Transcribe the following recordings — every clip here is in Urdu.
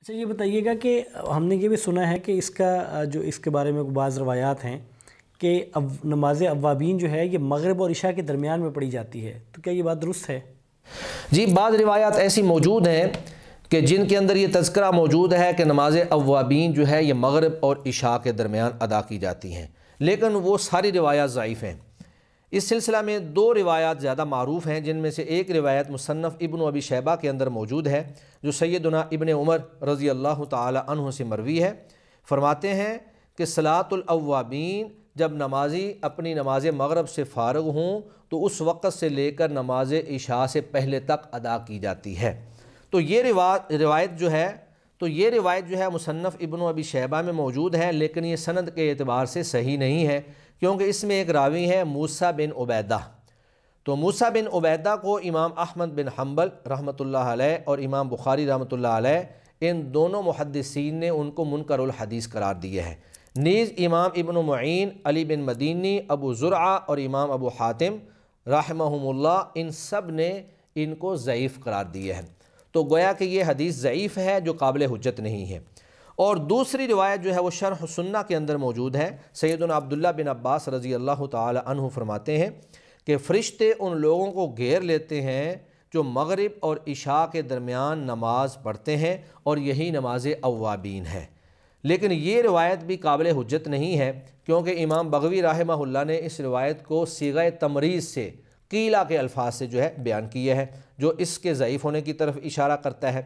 اچھا یہ بتائیے گا کہ ہم نے یہ بھی سنا ہے کہ اس کا جو اس کے بارے میں بعض روایات ہیں کہ نماز اوابین جو ہے یہ مغرب اور عشاء کے درمیان میں پڑھی جاتی ہے، تو کیا یہ بات درست ہے؟ جی بعض روایات ایسی موجود ہیں کہ جن کے اندر یہ تذکرہ موجود ہے کہ نماز اوابین جو ہے یہ مغرب اور عشاء کے درمیان ادا کی جاتی ہیں، لیکن وہ ساری روایات ضعیف ہیں۔ اس سلسلہ میں دو روایات زیادہ معروف ہیں، جن میں سے ایک روایت مصنف ابن ابی شیبہ کے اندر موجود ہے جو سیدنا ابن عمر رضی اللہ تعالی عنہ سے مروی ہے۔ فرماتے ہیں کہ صلاۃ الاوابین، جب نمازی اپنی نماز مغرب سے فارغ ہوں تو اس وقت سے لے کر نماز عشاء سے پہلے تک ادا کی جاتی ہے۔ تو یہ روایت جو ہے مصنف ابن ابی شیبہ میں موجود ہے، لیکن یہ سند کے اعتبار سے صحیح نہیں ہے، کیونکہ اس میں ایک راوی ہے موسیٰ بن عبیدہ۔ تو موسیٰ بن عبیدہ کو امام احمد بن حنبل رحمۃ اللہ علیہ اور امام بخاری رحمۃ اللہ علیہ ان دونوں محدثین نے ان کو منکر الحدیث قرار دیا ہے۔ نیز امام ابن معین، علی بن مدینی، ابو زرعہ اور امام ابو حاتم رحمہم اللہ ان سب نے ان کو ضعیف قرار دیا ہے۔ تو گویا کہ یہ حدیث ضعیف ہے جو قابل حجت نہیں ہے۔ اور دوسری روایت جو ہے وہ شرح سنہ کے اندر موجود ہے۔ سیدنا عبداللہ بن عباس رضی اللہ تعالی عنہ فرماتے ہیں کہ فرشتے ان لوگوں کو گھیر لیتے ہیں جو مغرب اور عشاء کے درمیان نماز پڑھتے ہیں، اور یہی نماز اوابین ہے۔ لیکن یہ روایت بھی قابل حجت نہیں ہے، کیونکہ امام بغوی رحمہ اللہ نے اس روایت کو صیغہ تمریض سے، قیلہ کے الفاظ سے جو ہے بیان کیا ہے، جو اس کے ضعیف ہونے کی طرف اشارہ کرتا ہے۔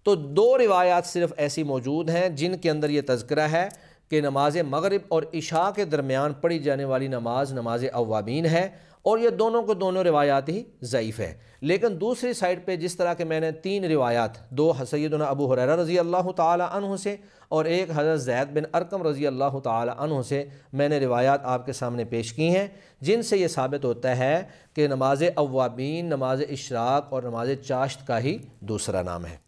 تو دو روایات صرف ایسی موجود ہیں جن کے اندر یہ تذکرہ ہے کہ نماز مغرب اور عشاء کے درمیان پڑھی جانے والی نماز نماز اوابین ہے، اور یہ دونوں کو دونوں روایات ہی ضعیف ہے۔ لیکن دوسری سائڈ پہ جس طرح کہ میں نے تین روایات، دو سیدنا ابو ہریرہ رضی اللہ تعالی عنہ سے اور ایک حضرت زید بن ارقم رضی اللہ تعالی عنہ سے میں نے روایات آپ کے سامنے پیش کی ہیں، جن سے یہ ثابت ہوتا ہے کہ نماز اوابین نماز اشراق اور نماز چاشت کا ہی دوسرا نام ہے۔